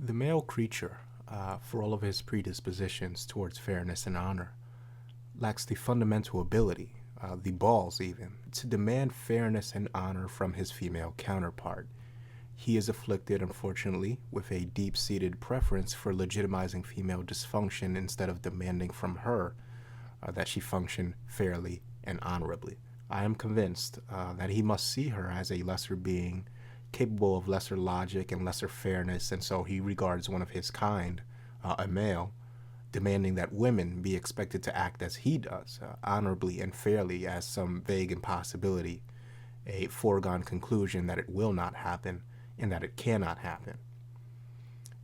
The male creature, for all of his predispositions towards fairness and honor, lacks the fundamental ability, the balls even, to demand fairness and honor from his female counterpart. He is afflicted, unfortunately, with a deep-seated preference for legitimizing female dysfunction instead of demanding from her that she function fairly and honorably. I am convinced that he must see her as a lesser being, capable of lesser logic and lesser fairness, and so he regards one of his kind, a male, demanding that women be expected to act as he does, honorably and fairly, as some vague impossibility, a foregone conclusion that it will not happen and that it cannot happen.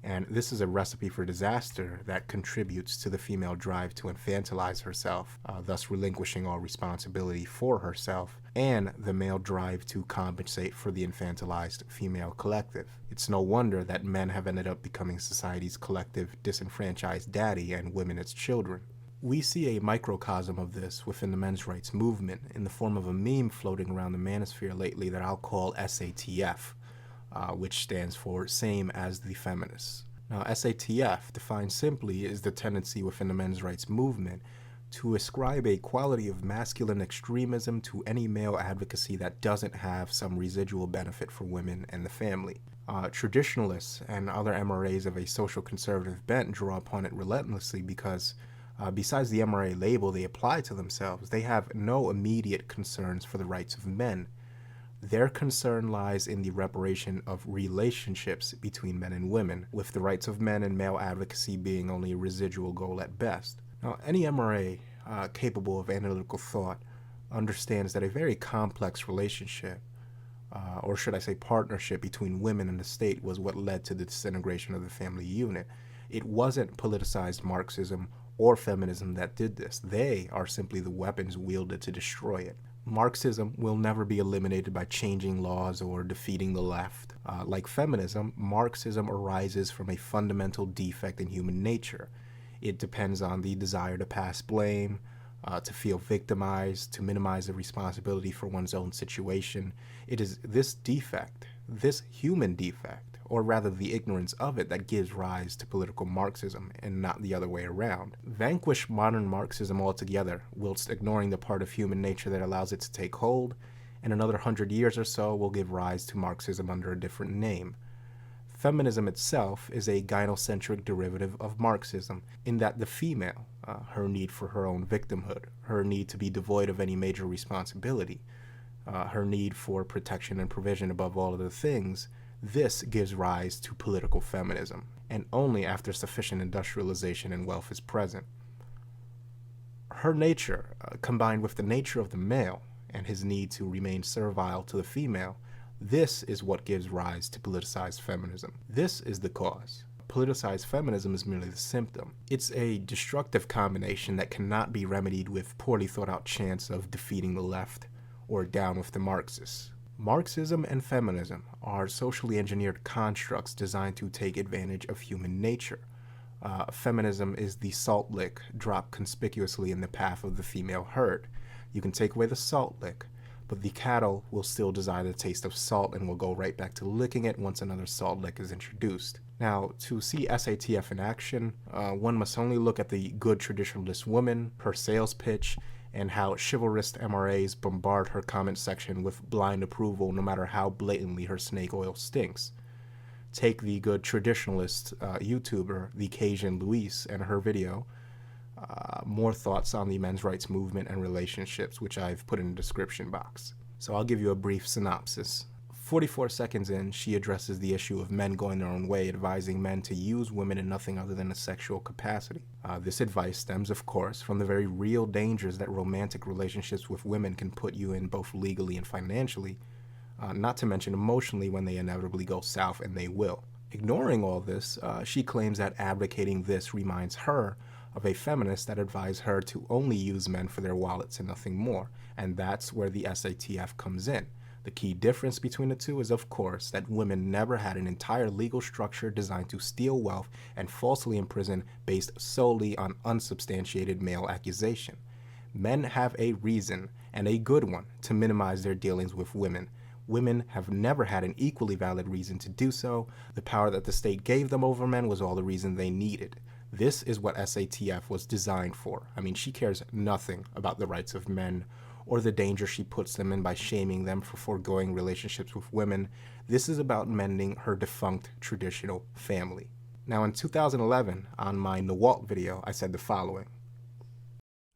And this is a recipe for disaster that contributes to the female drive to infantilize herself, thus relinquishing all responsibility for herself, and the male drive to compensate for the infantilized female collective. It's no wonder that men have ended up becoming society's collective disenfranchised daddy and women its children. We see a microcosm of this within the men's rights movement in the form of a meme floating around the manosphere lately that I'll call S.A.T.F, which stands for Same as the Feminists. Now, S.A.T.F, defined simply, is the tendency within the men's rights movement to ascribe a quality of masculine extremism to any male advocacy that doesn't have some residual benefit for women and the family. Traditionalists and other MRAs of a social conservative bent draw upon it relentlessly because besides the MRA label they apply to themselves, they have no immediate concerns for the rights of men. Their concern lies in the reparation of relationships between men and women, with the rights of men and male advocacy being only a residual goal at best. Now, any MRA capable of analytical thought understands that a very complex relationship, or should I say partnership between women and the state was what led to the disintegration of the family unit. It wasn't politicized Marxism or feminism that did this. They are simply the weapons wielded to destroy it. Marxism will never be eliminated by changing laws or defeating the left. Like feminism, Marxism arises from a fundamental defect in human nature. It depends on the desire to pass blame, to feel victimized, to minimize the responsibility for one's own situation. It is this defect, this human defect, or rather the ignorance of it, that gives rise to political Marxism and not the other way around. Vanquish modern Marxism altogether, whilst ignoring the part of human nature that allows it to take hold, and another 100 years or so will give rise to Marxism under a different name. Feminism itself is a gynocentric derivative of Marxism, in that the female, her need for her own victimhood, her need to be devoid of any major responsibility, her need for protection and provision above all other things, this gives rise to political feminism, and only after sufficient industrialization and wealth is present. Her nature, combined with the nature of the male and his need to remain servile to the female, this is what gives rise to politicized feminism. This is the cause. Politicized feminism is merely the symptom. It's a destructive combination that cannot be remedied with poorly thought out chants of defeating the left or down with the Marxists. Marxism and feminism are socially engineered constructs designed to take advantage of human nature. Feminism is the salt lick dropped conspicuously in the path of the female herd. You can take away the salt lick, but the cattle will still desire the taste of salt and will go right back to licking it once another salt lick is introduced. Now, to see S.A.T.F in action, one must only look at the good traditionalist woman, her sales pitch, and how chivalrous MRAs bombard her comment section with blind approval no matter how blatantly her snake oil stinks. Take the good traditionalist YouTuber, the Cajun Luis, and her video, more thoughts on the men's rights movement and relationships, which I've put in the description box. So I'll give you a brief synopsis. 44 seconds in, she addresses the issue of men going their own way, advising men to use women in nothing other than a sexual capacity. This advice stems, of course, from the very real dangers that romantic relationships with women can put you in, both legally and financially, not to mention emotionally when they inevitably go south, and they will. Ignoring all this, she claims that abdicating this reminds her of a feminist that advised her to only use men for their wallets and nothing more, and that's where the S.A.T.F comes in. The key difference between the two is, of course, that women never had an entire legal structure designed to steal wealth and falsely imprison based solely on unsubstantiated male accusation. Men have a reason, and a good one, to minimize their dealings with women, Women have never had an equally valid reason to do so. The power that the state gave them over men was all the reason they needed. This is what S.A.T.F was designed for. I mean, she cares nothing about the rights of men or the danger she puts them in by shaming them for foregoing relationships with women. This is about mending her defunct traditional family. Now, in 2011, on my NAWALT video, I said the following.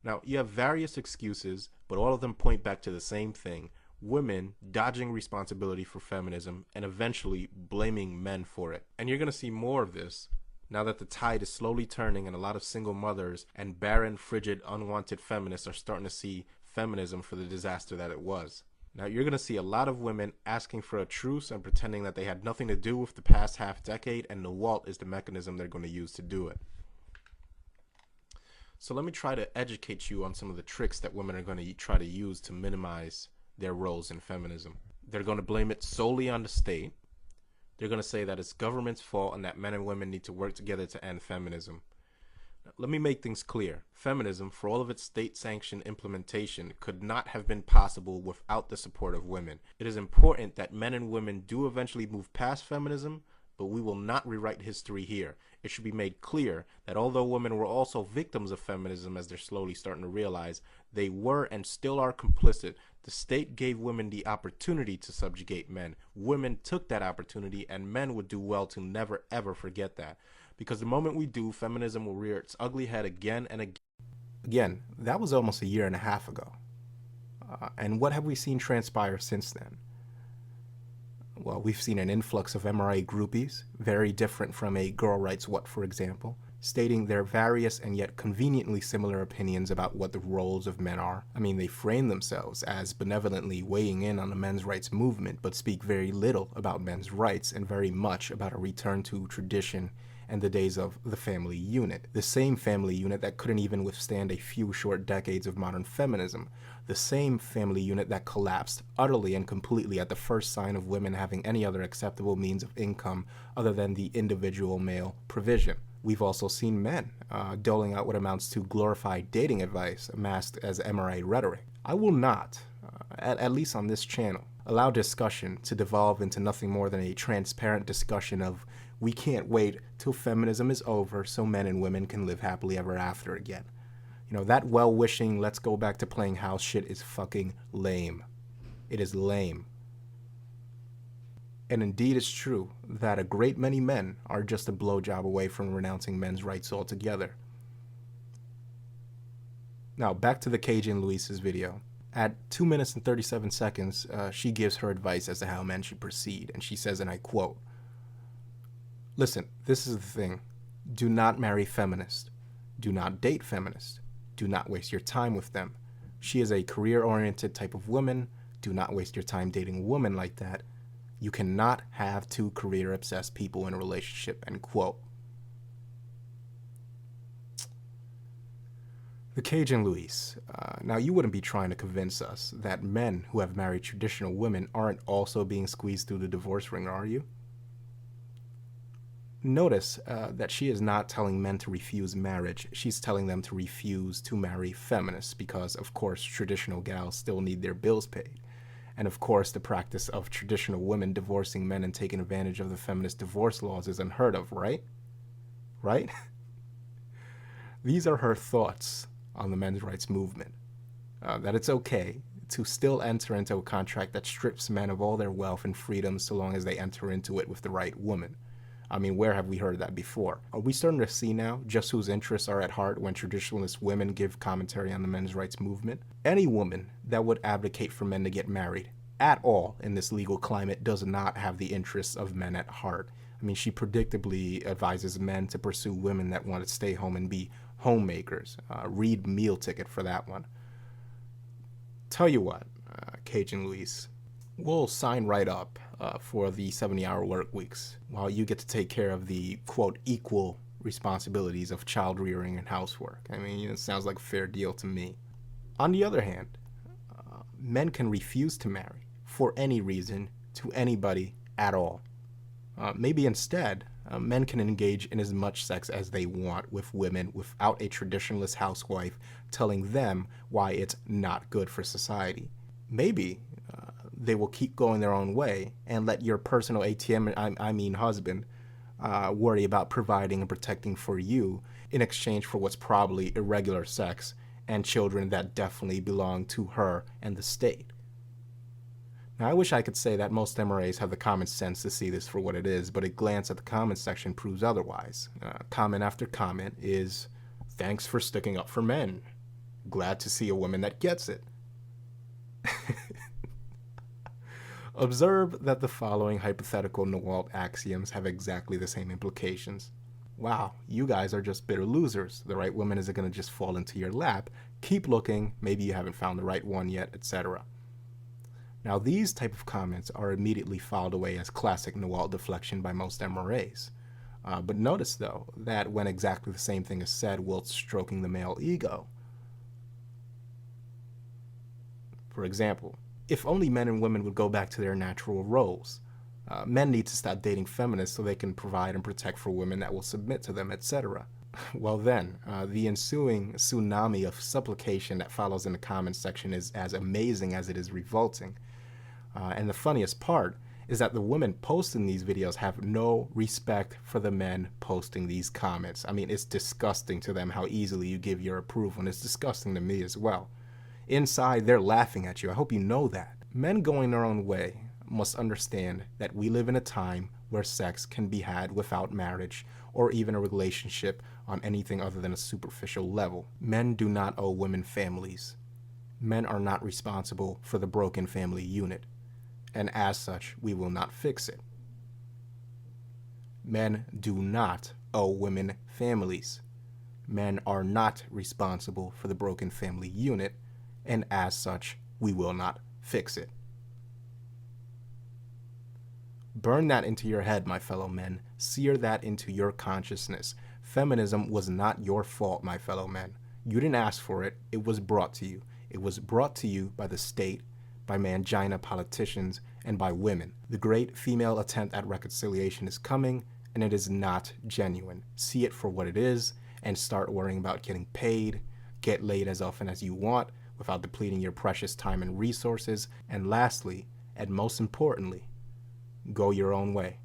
Now, you have various excuses, but all of them point back to the same thing: women dodging responsibility for feminism and eventually blaming men for it. And you're going to see more of this now that the tide is slowly turning and a lot of single mothers and barren, frigid, unwanted feminists are starting to see feminism for the disaster that it was. Now you're going to see a lot of women asking for a truce and pretending that they had nothing to do with the past half decade, and NAWALT is the mechanism they're going to use to do it. So let me try to educate you on some of the tricks that women are going to try to use to minimize their roles in feminism. They're going to blame it solely on the state. They're going to say that it's government's fault and that men and women need to work together to end feminism. Now, let me make things clear. Feminism, for all of its state-sanctioned implementation, could not have been possible without the support of women. It is important that men and women do eventually move past feminism, but we will not rewrite history here. It should be made clear that although women were also victims of feminism, as they're slowly starting to realize, they were and still are complicit. The state gave women the opportunity to subjugate men. Women took that opportunity, and men would do well to never ever forget that. Because the moment we do, feminism will rear its ugly head again and again. Again, that was almost a year and a half ago. And what have we seen transpire since then? Well, we've seen an influx of MRA groupies, very different from a Girl Writes What, for example, stating their various and yet conveniently similar opinions about what the roles of men are. I mean, they frame themselves as benevolently weighing in on the men's rights movement, but speak very little about men's rights and very much about a return to tradition and the days of the family unit. The same family unit that couldn't even withstand a few short decades of modern feminism. The same family unit that collapsed utterly and completely at the first sign of women having any other acceptable means of income other than the individual male provision. We've also seen men doling out what amounts to glorified dating advice masked as MRA rhetoric. I will not, at least on this channel, allow discussion to devolve into nothing more than a transparent discussion of we can't wait till feminism is over so men and women can live happily ever after again. You know, that well-wishing, let's go back to playing house shit is fucking lame. It is lame. And indeed it's true that a great many men are just a blowjob away from renouncing men's rights altogether. Now, back to the Cajun Luis's video. At 2 minutes and 37 seconds, she gives her advice as to how men should proceed, and she says, and I quote, "Listen, this is the thing. Do not marry feminists. Do not date feminists. Do not waste your time with them. She is a career-oriented type of woman. Do not waste your time dating a woman like that. You cannot have two career-obsessed people in a relationship," end quote. The Cajun Luis. Now, you wouldn't be trying to convince us that men who have married traditional women aren't also being squeezed through the divorce ring, are you? Notice that she is not telling men to refuse marriage. She's telling them to refuse to marry feminists because, of course, traditional gals still need their bills paid. And, of course, the practice of traditional women divorcing men and taking advantage of the feminist divorce laws is unheard of, right? Right? These are her thoughts on the men's rights movement. That it's okay to still enter into a contract that strips men of all their wealth and freedoms so long as they enter into it with the right woman. I mean, where have we heard that before? Are we starting to see now just whose interests are at heart when traditionalist women give commentary on the men's rights movement? Any woman that would advocate for men to get married at all in this legal climate does not have the interests of men at heart. I mean, she predictably advises men to pursue women that want to stay home and be homemakers. Read Meal Ticket for that one. Tell you what, Cajun Luis, we'll sign right up for the 70-hour work weeks while you get to take care of the, quote, equal responsibilities of child rearing and housework. I mean, it sounds like a fair deal to me. On the other hand, men can refuse to marry for any reason to anybody at all. Maybe instead, men can engage in as much sex as they want with women without a traditionalist housewife telling them why it's not good for society. Maybe they will keep going their own way and let your personal ATM, I mean husband, worry about providing and protecting for you in exchange for what's probably irregular sex and children that definitely belong to her and the state. Now, I wish I could say that most MRAs have the common sense to see this for what it is, but a glance at the comment section proves otherwise. Comment after comment is, "Thanks for sticking up for men. Glad to see a woman that gets it." Observe that the following hypothetical NAWALT axioms have exactly the same implications. Wow, you guys are just bitter losers. The right woman isn't going to just fall into your lap. Keep looking, maybe you haven't found the right one yet, etc. Now, these type of comments are immediately filed away as classic NAWALT deflection by most MRAs. But notice, though, that when exactly the same thing is said whilst stroking the male ego. For example, if only men and women would go back to their natural roles. Men need to stop dating feminists so they can provide and protect for women that will submit to them, etc. Well then, the ensuing tsunami of supplication that follows in the comments section is as amazing as it is revolting. And the funniest part is that the women posting these videos have no respect for the men posting these comments. I mean, it's disgusting to them how easily you give your approval, and it's disgusting to me as well. Inside, they're laughing at you. I hope you know that. Men going their own way must understand that we live in a time where sex can be had without marriage or even a relationship on anything other than a superficial level. Men do not owe women families. Men are not responsible for the broken family unit, and as such, we will not fix it. Men do not owe women families. Men are not responsible for the broken family unit, and as such, we will not fix it. Burn that into your head, my fellow men. Sear that into your consciousness. Feminism was not your fault, my fellow men. You didn't ask for it. It was brought to you. It was brought to you by the state, by mangina politicians, and by women. The great female attempt at reconciliation is coming, and it is not genuine. See it for what it is, and start worrying about getting paid, get laid as often as you want, without depleting your precious time and resources, and lastly, and most importantly, go your own way.